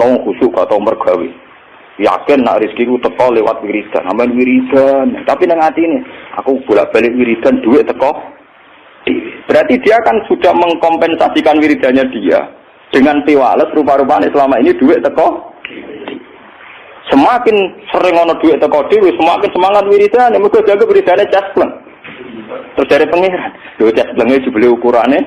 Ono khusyuk atau mergawe. Yakin nak rezekiku teko lewat wiridan, aman wiridan. Tapi nang atine, aku bolak-balik wiridan duit teko. Berarti dia kan sudah mengkompensasikan wiridannya dia dengan piwales rupa-rupanya selama ini duit teko. Semakin sering ono duit teko dhewe, semakin semangat wiridan, mergo jaga wiridane caspleng. Terus dari pengiran, lho casplenge jebule ukurane.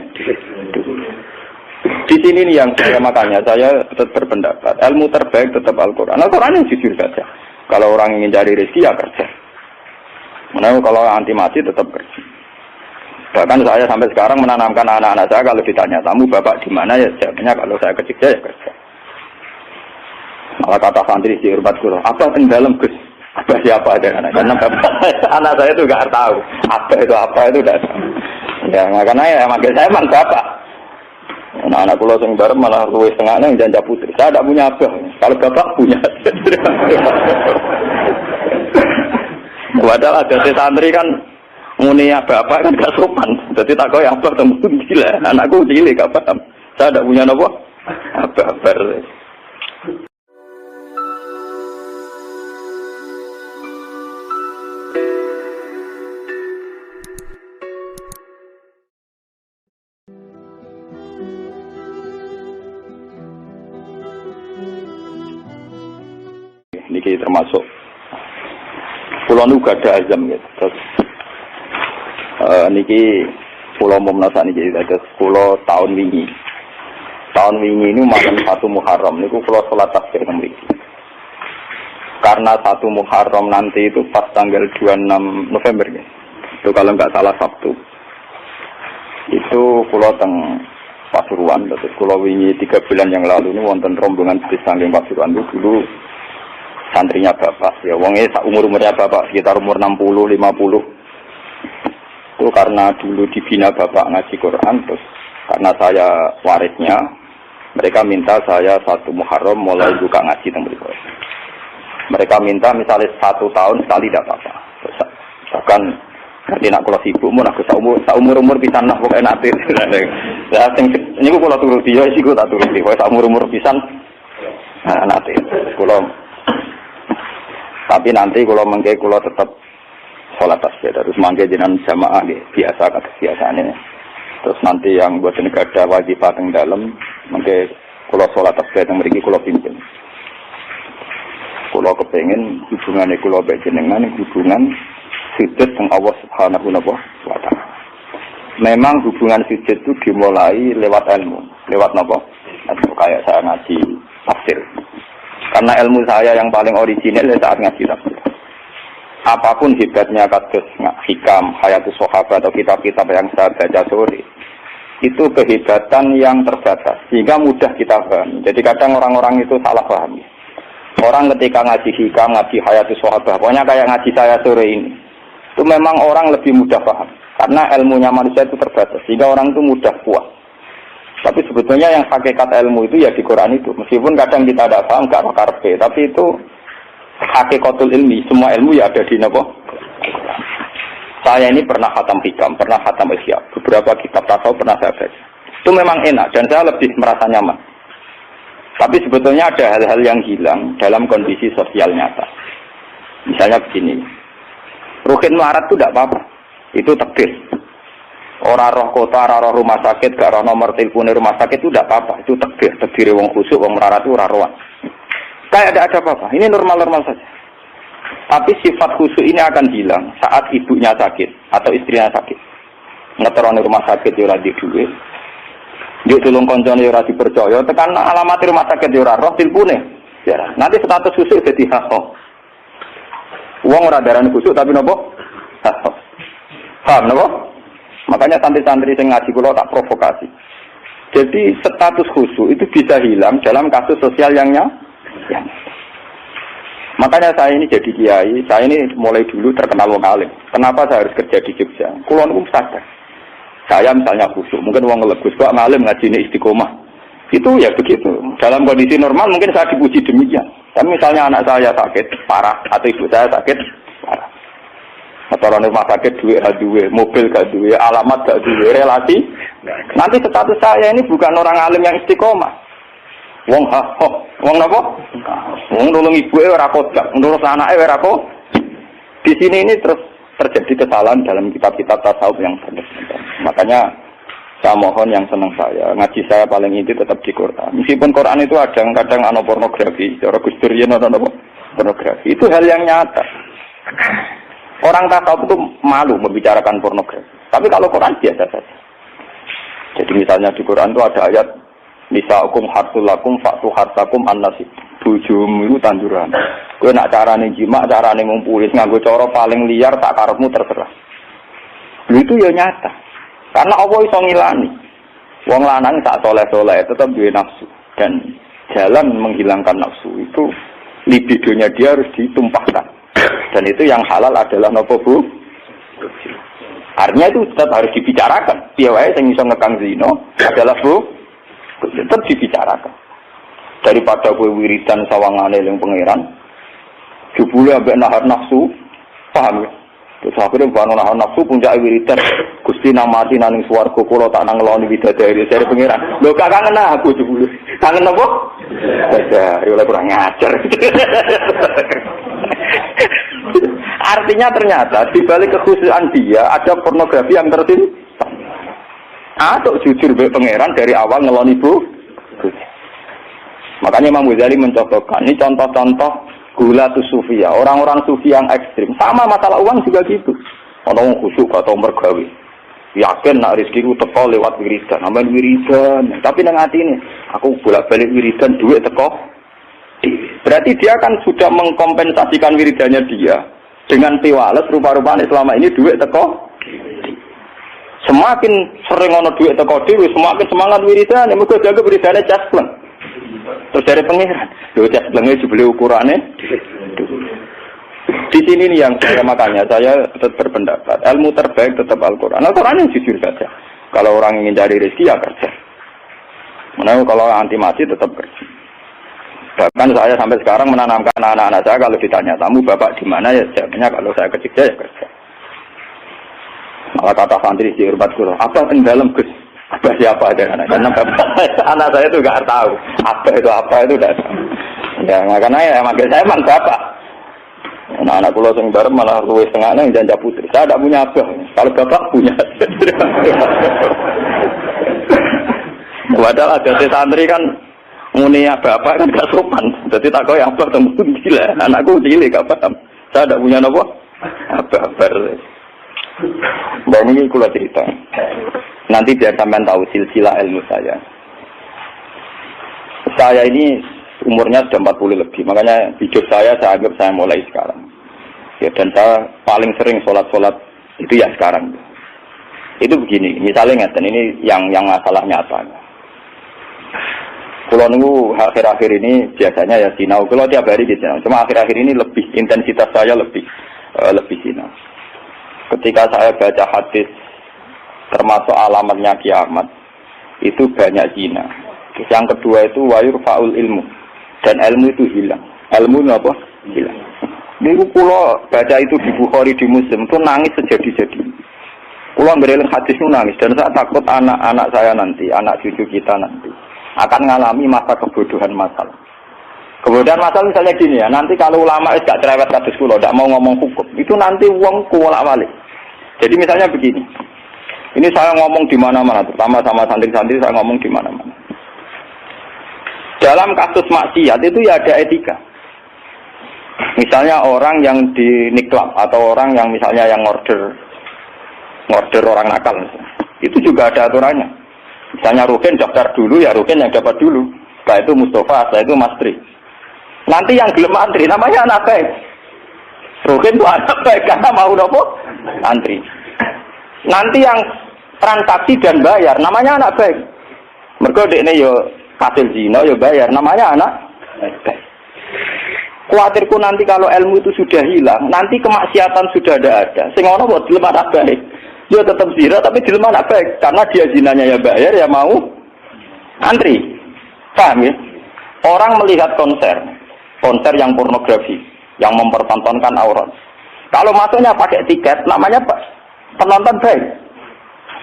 Di sini nih yang makanya saya tetap berpendapat ilmu terbaik tetap Al-Quran. Al-Quran yang jujur saja. Kalau orang ingin cari rezeki ya kerja. Menurut kalau anti mati tetap kerja. Bahkan saya sampai sekarang menanamkan anak-anak saya kalau ditanya tamu bapak di mana ya jawabnya kalau saya kerja ya kerja. Malah kata santri di hormat guru, apa yang dalam Gus? Apa siapa ada anak? Karena anak saya itu nggak tahu apa itu tidak tahu. Ya makanya ya manggil saya emang bapak. Nah, anak pulau sing bareng malah luwih setengahnya yang janda putri. Saya tidak punya abah. Kalau bapak punya. Padahal ada santri kan muni bapak kan gak sopan. Jadi tak kau yang abah temu gila. Anakku cilik gak paham. Saya tidak punya apa? Abah. Niki termasuk pulau nu gak ada azam gitu. Terus niki pulau mau menasak niki ada pulau tahun wingi. Tahun wingi ini malam 1 Muharram niku pulau sholat tasbih mriki. Karena 1 Muharram nanti itu pas tanggal 26 November ya. Itu kalau nggak salah Sabtu. Itu pulau teng Pasuruan, terus pulau wingi 3 bulan yang lalu ini wonten rombongan bis saking Pasuruan dulu santrinya bapak, ya wongnya umur-umurnya bapak, sekitar umur 60-50. Itu karena dulu dibina bapak ngaji Quran, terus karena saya warisnya, mereka minta saya 1 Muharram mulai buka ngaji teng mriku. Mereka minta misalnya 1 tahun sekali tidak apa-apa. Terus bahkan nanti nak kalau sibuk, mau nak umur pisan lah pokoknya nanti. Ya, ini kalau turun dia, sih gue tak turun dia. Kalau umur pisan, nanti kalau tapi nanti kalau mengke kalau tetap sholat tasbih terus mangke jenengan jamaah nggih biasa kata biasane. Terus nanti yang buat negara wajib teng dalem mengke kalau sholat tasbih teng mriki kula pimpin. Kula kepengin hubungane kula mbek jenengan hubungan sujud teng Allah Subhanahu wa taala. Memang hubungan sujud itu dimulai lewat ilmu, lewat napa? Kayak saya ngaji tafsir. Karena ilmu saya yang paling original saat ngaji tafsir. Apapun hebatnya kados hikam, hayatus sahabat atau kitab-kitab yang saya baca sore, itu kehebatan yang terbatas, sehingga mudah kita paham. Jadi kadang orang-orang itu salah paham. Orang ketika ngaji hikam, ngaji hayatus sahabat, pokoknya kayak ngaji saya sore ini, itu memang orang lebih mudah paham. Karena ilmunya manusia itu terbatas, sehingga orang itu mudah puas. Tapi sebetulnya yang hakikat ilmu itu ya di Quran itu. Meskipun kadang kita tidak paham, tidak karpe, tapi itu hakikatul ilmi. Semua ilmu ya ada di Nabi. Saya ini pernah khatam hikam, pernah khatam ihya. Beberapa kitab tasawuf pernah saya baca. Itu memang enak dan saya lebih merasa nyaman. Tapi sebetulnya ada hal-hal yang hilang dalam kondisi sosial nyata. Misalnya begini. Rukin melarat itu tidak apa-apa. Itu takdir. Orang roh kota, orang roh rumah sakit, gak roh nomor telepon rumah sakit itu tidak apa-apa. Itu takdir wong khusyuk, wong melarat itu ora rohan. Kayak ada apa-apa. Ini normal-normal saja. Tapi sifat khusyuk ini akan hilang saat ibunya sakit atau istrinya sakit. Ngeterone rumah sakit ya ora di duwe. Dia tulung koncone ya ora dipercaya, tekan alamat rumah sakit ya ora roh telepone. Ya. Nanti status khusyuk dadi hak. Wong ora darani khusyuk tapi napa? Hak. Paham napa? Makanya santri-santri yang ngaji kula tak provokasi. Jadi status khusyuk itu bisa hilang dalam kasus sosial yang makanya saya ini jadi kiai, saya ini mulai dulu terkenal wong alim. Kenapa saya harus kerja di Jogja? Kula niku sadar. Saya misalnya khusyuk, mungkin wong ngelegus kok ngalim ngajine istiqomah. Itu ya begitu. Dalam kondisi normal mungkin saya dipuji demikian. Tapi misalnya anak saya sakit parah atau ibu saya sakit parah. Atau rumah sakit duwe, mobil gak duwe, alamat gak duwe, relasi. Nanti status saya ini bukan orang alim yang istiqomah. Wong Wong napa? Wong nulung ibuke ora kodak, nurut anake ora kok. Di sini ini terus terjadi kesalahan dalam kitab-kitab tasawuf yang benar. Makanya saya mohon yang senang saya, ngaji saya paling inti tetap di Quran. Meskipun Quran itu kadang ana pornografi, cara Gus Dur yen ana pornografi. Itu hal yang nyata. Orang tasawuf itu malu membicarakan pornografi. Tapi kalau Quran biasa saja. Jadi misalnya di Quran itu ada ayat nisa'ukum harsul lakum fa'tu harsakum an-nasib. Bojomu itu tanduran. Kowe nak carane jima, carane ngumpuli nganggo cara paling liar tak karepmu terserah. Itu ya nyata. Karena Allah iso ngilani. Wong lanang sak soleh-soleh tetap duwe nafsu dan jalan menghilangkan nafsu itu libidonya dia harus ditumpahkan. Dan itu yang halal adalah napa Bu? Artinya itu tetap harus dibicarakan. Piye wae sing iso ngekang zina adalah Bu, tetap dibicarakan. Daripada kowe wiridan sawangane ning pangeran, jebule ambek nahan nafsu, paham ya? Terus akhirnya bano nahan nafsu puncake wiridan, Gusti namati nang swarga kula tak nang ngeloni widadari dari pangeran. Lho gak kangen aku jebule. Kangen apa? Widadari oleh kurang ngajar. Artinya ternyata di balik kekhususan dia ada pornografi yang tersimpan. Atau jujur be pangeran dari awal ngeloni Bu. Makanya Imam Ghazali mencontohkan ini contoh-contoh gulatus sufia, orang-orang sufi yang ekstrim. Sama masalah uang juga gitu. Orang khusyuk atau mergawe. Yakin nak rezekiku teko lewat wiridan, aman wiridan. Tapi nang ati ini, aku bolak-balik wiridan duit teko. Berarti dia kan sudah mengkompensasikan wiridannya dia dengan piwales rupa-rupanya selama ini duit teko. Semakin sering ono duit teko dhewe, semakin semangat wiridan, mergo jaga wiridane caspleng. Terus dari pengiran, lho casplenge jebule ukurane. Di sini nih yang makanya saya tetap berpendapat ilmu terbaik tetap Al-Qur'an. Al-Qur'an yang jujur saja. Kalau orang ingin cari rezeki ya kerja. Mana kalau anti mati tetap kerja. Bahkan saya sampai sekarang menanamkan anak-anak saya kalau ditanya tamu bapak di mana ya jawabnya kalau saya kerja ya kerja. Malah kata santri di hormat guru, apa yang dalam Gus? Apa siapa ada anak? Karena anak saya itu nggak tahu apa itu tidak tahu. Ya makanya ya makanya saya emang bapak. Anak pulau yang bareng malah luwes tengahnya yang janda putri. Saya tidak punya abah. Kalau bapak punya. Padahal ada santri kan muni bapak kan gak sopan. Jadi tak kau yang abah temu gila. Anakku cilik gak paham. Saya tidak punya apa? Abah. Dan ini kula cerita. Nanti biar sampean tahu silsilah ilmu saya. Saya ini umurnya sudah 40 lebih. Makanya hidup saya anggap saya mulai sekarang. Ya, dan saya paling sering sholat itu ya sekarang. Itu begini, misalnya ngeten ini yang masalah nyata. Kalau nunggu akhir-akhir ini biasanya ya sinau. Kalau tiap hari di sinau. Cuma akhir-akhir ini lebih intensitas saya lebih sinau. Ketika saya baca hadis termasuk alamatnya kiamat itu banyak zina. Yang kedua itu wayur faul ilmu dan ilmu itu hilang. Ilmu apa? Hilang. Niku kula baca itu di Bukhari di Muslim itu nangis sejadi-jadi. Kula ngereling hadis itu nangis dan saya takut anak-anak saya nanti, anak cucu kita nanti akan mengalami masa kebodohan masalah. Kebodohan masalah misalnya gini ya, nanti kalau ulama gak cerewet kados kula ndak mau ngomong hukum, itu nanti wong kuwalak-walik. Jadi misalnya begini. Ini saya ngomong di mana-mana, terutama sama santri-santri saya ngomong di mana-mana. Dalam kasus maksiat itu ya ada etika. Misalnya orang yang di niklab atau orang yang misalnya yang order orang nakal, itu juga ada aturannya. Misalnya Rukin daftar dulu ya Rukin yang dapat dulu. Setelah itu Mustafa, setelah itu Mas Tri. Nanti yang gelem antri namanya anak baik. Rukin itu anak baik karena mau nopo antri. Nanti yang transaksi dan bayar namanya anak baik. Mergo dekne yo hasil zina yo bayar namanya anak baik. Kuatirku nanti kalau ilmu itu sudah hilang, nanti kemaksiatan sudah ada. Sing ono buat dilem anak baik. Dia tetap zina tapi dilem anak baik karena dia zinanya ya bayar ya mau antri. Paham ya? Orang melihat konser yang pornografi, yang mempertontonkan aurat. Kalau masuknya pakai tiket, namanya penonton baik.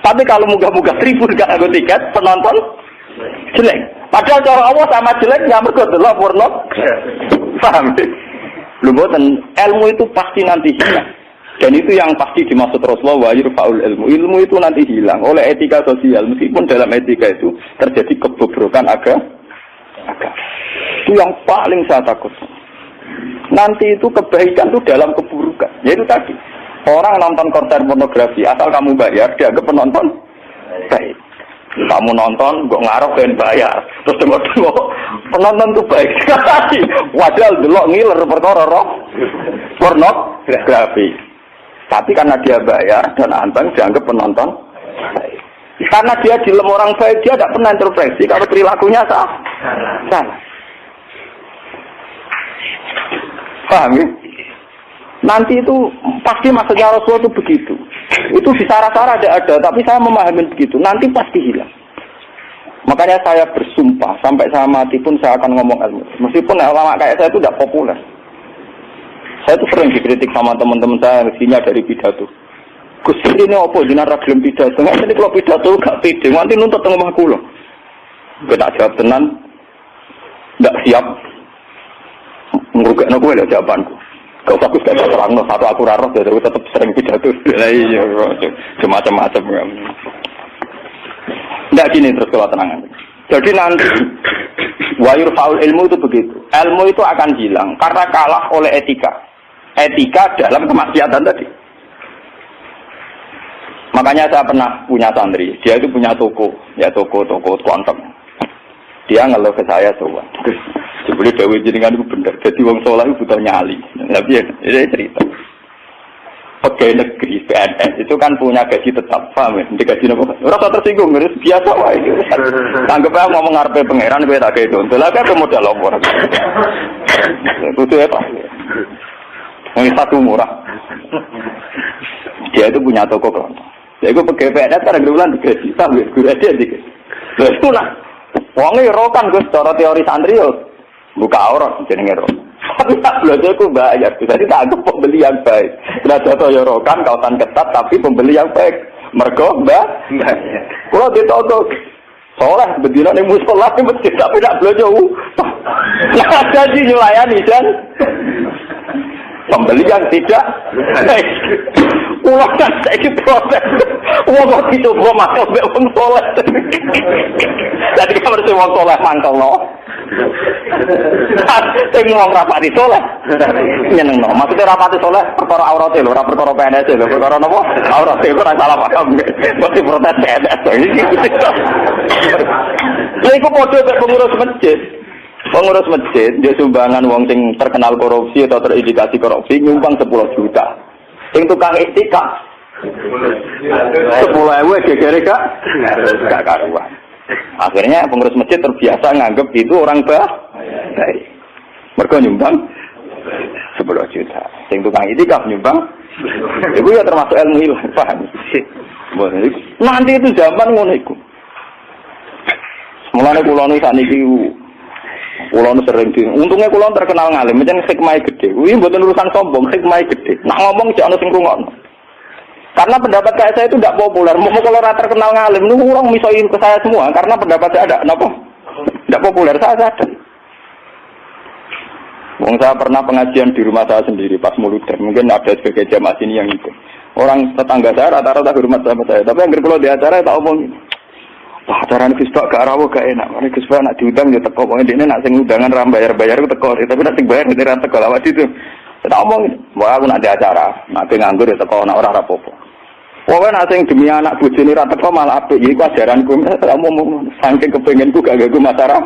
Tapi kalau muga-muga tribun gak ada tiket, penonton jelek. Padahal cara Allah sama jeleknya mergo delok porno. Paham? Lho mboten, ilmu itu pasti nanti hilang. Dan itu yang pasti dimaksud Rasulullah wa yurfa'ul ilmu. Ilmu itu nanti hilang oleh etika sosial. Meskipun dalam etika itu terjadi kebobrokan agama. Itu yang paling saya takut. Nanti itu kebaikan itu dalam keburukan. Yaitu tadi, orang nonton konser pornografi asal kamu bayar, dianggap penonton baik. Kamu nonton, kok ngarep dan bayar. Terus tengok-tengok, penonton itu baik sekali. Wajar delok ngiler perkara roh pornografi. Tapi karena dia bayar dan anteng dianggap penonton baik. Karena dia dilem orang baik, dia tidak pernah intervensi kalau perilakunya salah. Paham ya? Nanti itu pasti maksudnya Rasulullah itu begitu. Itu di sarah-sarah ada, tapi saya memahami begitu. Nanti pasti hilang. Makanya saya bersumpah sampai saya mati pun saya akan ngomong ilmu. Meskipun ulama kayak saya itu tidak populer. Saya itu sering dikritik sama teman-teman saya mestinya dari pidato. Gus ini apa jenengan ra gelem pidato? Nggak kalau pidato gak pede, nanti nuntut teng omah kula. Kita jawab tenan, tidak siap. Ngrugekno kowe lho jawabanku. Kau fokus gak terangno satu aku ra roh jadi tetap sering pidato. Lah iya semacam-macam. Ndak gini terus kalau tenangan. Jadi nanti wayur faul ilmu itu begitu. Ilmu itu akan hilang karena kalah oleh etika. Etika dalam kemaksiatan tadi. Makanya saya pernah punya santri, dia itu punya toko konten. Dia ngeluh ke saya coba. Sebelum Dewi jenengan itu bener. Jadi wong soleh itu butuh nyali. Tapi ini cerita. Pegawai negeri PNS itu kan punya gaji tetap, paham ya? Gaji apa? Rasa tersinggung, biasa wae. Anggap aja ngomong ngarepe pangeran kowe tak gawe itu. Lah kan modal lapor. Itu apa? Yang satu murah. Dia itu punya toko kelontong. Ya itu pegawai PNS kan bulan digaji, paham ya? Guru aja dikit. Lah itu lah. Wonge rokan Gus, cara teori santri yo buka aurat jenenge ro. Tapi tak belajar ku bayar. Jadi tak anggap pembeli yang baik. Sudah jatuh ya rokan kautan ketat tapi pembeli yang baik. Mergo mbak. Kalau ditotok soleh bedina ning musala ning masjid tapi tak belajar. Nah jadi nyulayani kan. Pembeli yang tidak baik. Ulah kan saiki proses. Wong kok dicoba masuk mbek wong soleh. Jadi kamar sing wong soleh mangkelno. Sing wong rapati soleh. Nyenengno. Maksudnya rapati soleh perkara aurate lho, ora perkara PNS lho, perkara napa? Aurate ora salah paham. Mesti protes PNS. Lha iku padha mek pengurus masjid. Pengurus masjid dia sumbangan wong sing terkenal korupsi atau terindikasi korupsi nyumbang 10 juta. Sing tukang iktikaf 10.000 gegere gak karuan. Akhirnya pengurus masjid terbiasa nganggep itu orang baik. Mergo nyumbang 10 juta. Sing tukang iktikaf nyumbang itu ya termasuk ilmu hilang, paham? Nanti itu zaman ngono iku. Mulane kula nu sakniki kula nu sering untungnya kula terkenal ngalim, pancen hikmahe gede. Kuwi mboten urusan sombong, hikmahe gede. Nak ngomong jek ana sing rungokno. Karena pendapat saya itu tidak populer. Mau kalau ora terkenal ngalim, lu orang misoin ke saya semua karena pendapat saya ada napa? Tidak populer, saya sadar. Wong saya pernah pengajian di rumah saya sendiri pas Mauludan. Mungkin ada sebagai jamaah sini yang itu. Orang tetangga saya rata-rata hormat sama saya. Tapi yang kalau di acara tak omong. Wah, acara Gus Pak gak rawo gak enak. Mari Gus Pak nak diundang ya teko. Pokoke dene nak sing undangan ra bayar-bayar ku teko. Tapi nak sing bayar ora teko lawat itu. Tak omong. Wah, aku nak di acara. Nak nganggur ya teko nak ora rapopo. Pokoke nak sing demi anak bojone ra teko malah apik. Iku ajaranku. Omong saking kepenginku gak ganggu masyarakat.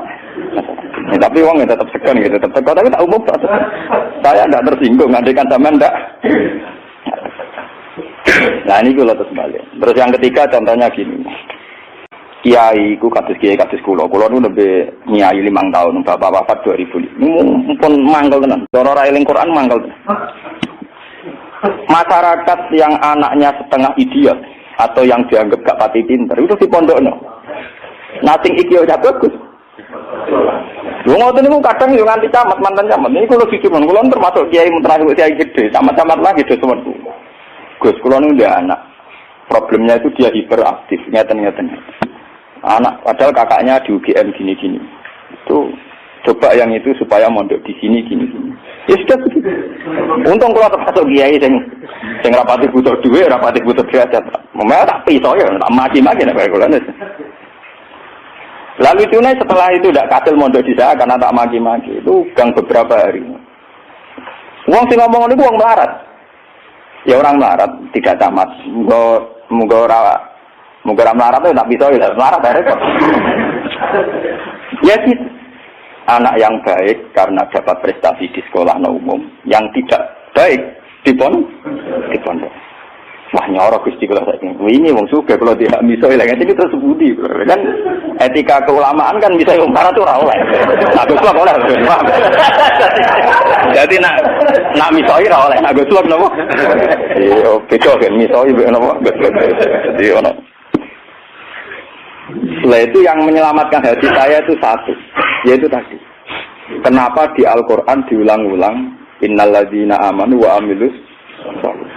Tapi uangnya tetap segan gitu, tetap teko. Tapi tak umum, saya tidak tersinggung. Andaikan sampean tidak. Nah ini kalau terus balik. Terus yang ketiga contohnya gini. Kiai ku kados kiai kados kula nu lebih nyai 5 tahun, bapak wafat 2005. Mumpun mangkel tenan. Cara ra eling Quran mangkel. Masyarakat yang anaknya setengah idiot atau yang dianggap gak pati pinter itu di pondokno. Nating iki yo bagus. Lu ngoten niku kadang yo nganti camat mantan camat. Niku kula dicuman kula termasuk kiai terakhir kiai gede, camat-camat lagi do semetu. Gus kula niku ndek anak. Problemnya itu dia hiperaktif, ngeten-ngeten. Anak padahal kakaknya di UGM gini-gini. Itu coba yang itu supaya mondok di sini gini-gini. Ya sudah begitu. Untung kalau termasuk kiai sing rapati butuh duit, rapati butuh derajat. Memang tak pisau ya, tak maki-maki nek kaya kula. Lalu itu setelah itu tidak kasil mondok di saya karena tak maki-maki. Itu gang beberapa hari. Uang sing ngomong niku wong melarat. Ya orang melarat tidak tamat. Muga ora melarat itu tak bisa ya melarat repot. Ya gitu. Anak yang baik karena dapat prestasi di sekolah umum, yang tidak baik di pondok. Wah nyorok Gusti kula saiki. Ini wong sugih kalau tidak bisa lha ngene iki terus budi. Kan etika keulamaan kan bisa wong melarat ora oleh. Nah Gus Lok oleh. Jadi nak misoi ora oleh. Nah Gus Lok napa? Iya, beda kan misoi napa? Jadi ono. Setelah itu yang menyelamatkan hati saya itu satu, yaitu tadi. Kenapa di Al-Quran diulang-ulang innalladzina amanu wa amilus sholihat.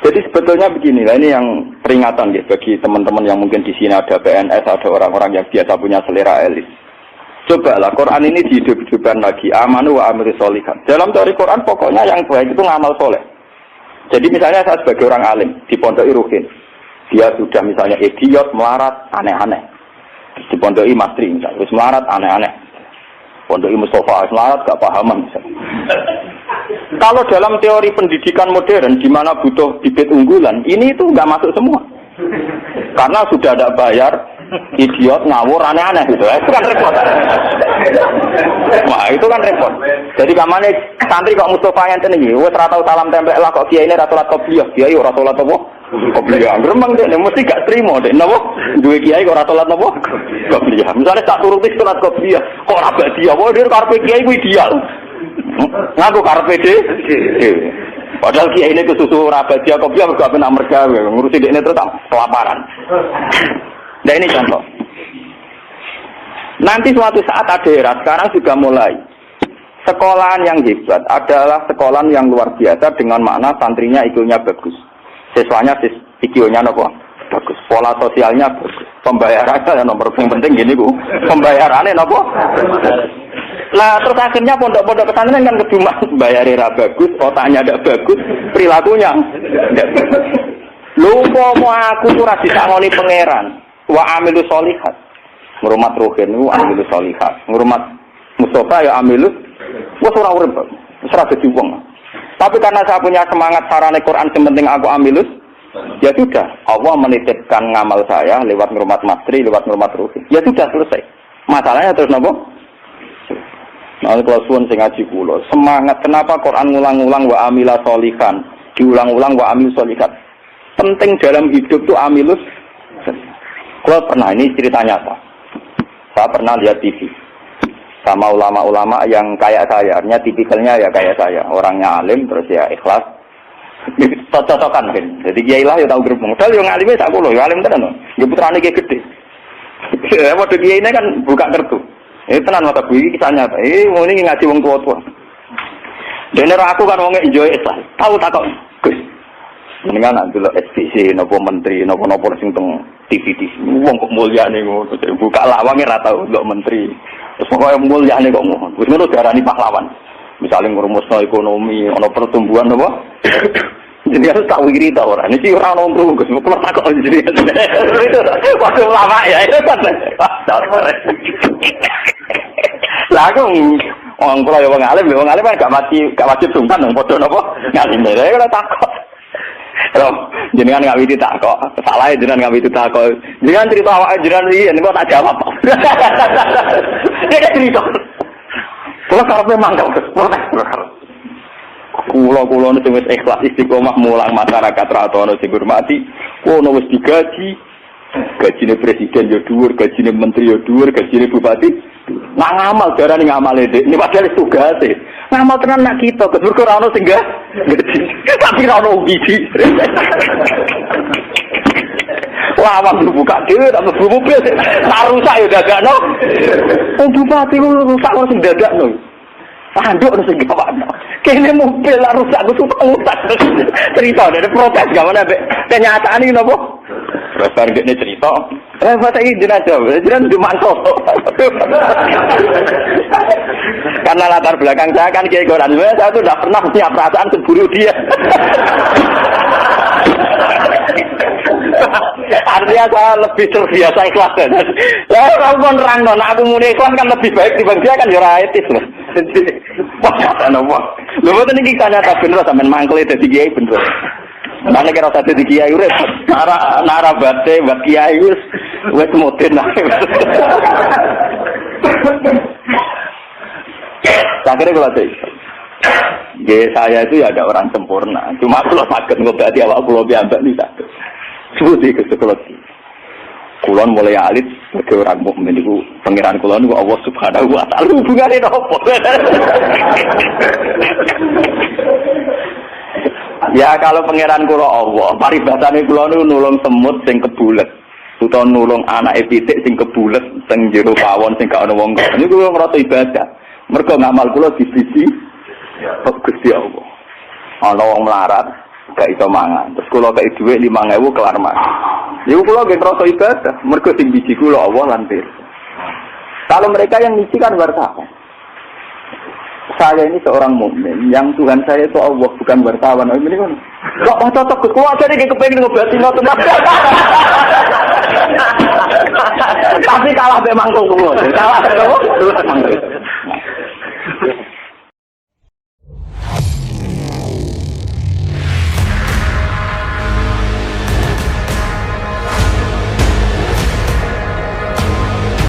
Jadi sebetulnya beginilah, ini yang peringatan ya bagi teman-teman yang mungkin di sini ada PNS, ada orang-orang yang biasa punya selera elit. Cobalah Quran ini dihidup-hidupkan lagi, amanu wa amilus sholihat. Dalam teori Quran pokoknya yang baik itu ngamal soleh. Jadi misalnya saya sebagai orang alim di Pondok Ruhin. Dia sudah misalnya idiot, melarat, aneh-aneh. Di Pondok Mastri misalnya, terus melarat, aneh-aneh. Pondok Mustafa, melarat, gak pahaman misalnya. Kalau dalam teori pendidikan modern, di mana butuh bibit unggulan, ini itu gak masuk semua. Karena sudah ada bayar, idiot, ngawur, aneh-aneh gitu. Itu kan repot. Wah, itu kan repot. Jadi kamane santri kok Mustafa yang tenegi, wes ora tau salam tempel lah kok kiai ini ra salat qobliyah, kiai ora salat apa? Qobliyah. Gremeng dek mesti gak trimo dek napa? Duwe kiai kok ora salat apa? Qobliyah. Misale tak turuti salat qobliyah, kok ora badi apa dia karepe kiai ku ideal. Ngaku karepe dhewe. Padahal kiai ini kesusu ora badi qobliyah mergo ape nak mergawe ngurusi dekne terus kelaparan. Nah ini contoh. Nanti suatu saat ada era, sekarang juga mulai. Sekolahan yang hebat adalah sekolahan yang luar biasa dengan makna santrinya IQ-nya bagus. Siswanya IQ-nya bagus. Pola sosialnya bagus. Pembayarannya yang nomor penting gini Bu. Pembayarannya Nah terus akhirnya pondok-pondok pesantren kan kedua bayarnya bagus, otaknya tidak bagus, perilakunya tidak bagus. Lupa mau aku tuh rasi sangoni pangeran. Wa amilus sholihat. Ngurmat Ruhin wa amilus sholihat. Ngurmat Mustafa ya amilus. Wes ora urip. Wes ora dadi wong. Tapi karena saya punya semangat sarane Quran penting aku amilus, ya sudah. Allah menitipkan ngamal saya lewat ngurmat Mastri, lewat ngurmat Ruhin. Ya sudah selesai. Masalahnya terus napa? Nah, kalau suwun sing ngaji kula, semangat kenapa Quran ngulang-ulang wa amila sholihan, diulang-ulang wa amil sholihat. Penting dalam hidup itu amilus. Kalau pernah, ini cerita nyata. Saya pernah lihat TV sama ulama-ulama yang kayak saya, artinya tipikalnya ya kayak saya, orangnya alim terus ya ikhlas. Cocok-cocokan kan. Jadi kiai lah ya tahu gerbong. Padahal yang alimnya tak kulo, ya alim tenan. Ya putrane ki gede. Waktu kiai ini kan buka kartu. Tenan mata bu iki kisah nyata. Mau ini ngaji wong tua-tua. Dene aku kan wong enjoy ikhlas. Tahu tak kok. Gus. Mendingan nak delok SBC napa menteri napa-napa sing teng TV wong kok mulyane ngono buka lawange ra tau delok menteri terus pokoke mulyane kok ngono wis ngono diarani pahlawan misalnya ngrumusno ekonomi ana pertumbuhan napa jadi harus tak wiri ta ora niki ora ono Gus kok tak kok jadi itu waktu lama ya itu kan lah aku wong kula ya wong alim kan gak wajib sungkan nang padha napa ngalim lha kok takok. Loh, jenengan nggak witi tak kok. Salah jenengan nggak witi tak kok. Jenengan cerita awak jenengan iki nek tak jawab. Dia cerita. Kalau karepe mangkel, protes. Kulo nek wis ikhlas istiqomah mulang masyarakat ra ono sing hormati, ono wis digaji. Gajine presiden yo dhuwur, gajine menteri yo dhuwur, gajine bupati. Nak ngamal darane ngamale Dik. Ini padahal tugase. Ngamal tenan nak kita, kedur ora ono sing gaji. Tapi ora ono biji. Wah, awak buka dhewe tak mlebu mobil. Tak rusak yo dadakno. Wong bupati rusak ora sing dadakno. Anduk ono sing gawakno. Kene mobil lah rusak, gue suka ngutak. Cerita dari protes gimana be? Kenyataan ini nopo? Bareng dekne cerita, masa iki jenazah di manto. Karena latar belakang saya kan Kiai Quran, saya tuh tidak pernah punya perasaan cemburu dia. Artinya saya lebih terbiasa ikhlas kan. Lah orang pun nerang non, aku muni ikhlas kan lebih baik dibanding dia kan ya etis loh. Lho mboten iki kanyata bener sampean mangkel dadi kiai bener. Mane kira usah dadi kiai urip. Nara bate buat kiai wis moden lah. Akhirnya kalau saya itu ya ada orang sempurna. Cuma kalau sakit ngobati awak pulau biambak bisa. Seperti itu psikologi. Kulon mulai alit sebagai orang mukmin itu pangeran kulon itu Allah Subhanahu Wa Taala hubungannya apa? Ya kalau pangeran kulo Allah, paribasane kulon itu nulung semut sing kebulet, utawa nulung anak pitik sing kebulet, sing jero pawon sing gak ana wong. Niku kulo ngrasa ibadah. Mergo ngamal kulo dibiji Gusti Allah. Ana wong melarat gak iso mangan. Terus kula kei dhuwit 5.000 kelar mangan. Niku kula nggih ngrasa ibadah, mergo sing biji kula Allah lan pirsa. Kalau mereka yang ngisi kan wartawan. Saya ini seorang mukmin, yang Tuhan saya itu Allah bukan wartawan. Ini kan kok cocok kok aja nek kepengin ngobati ngoten. Tapi kalah memang kok. Kalah kok.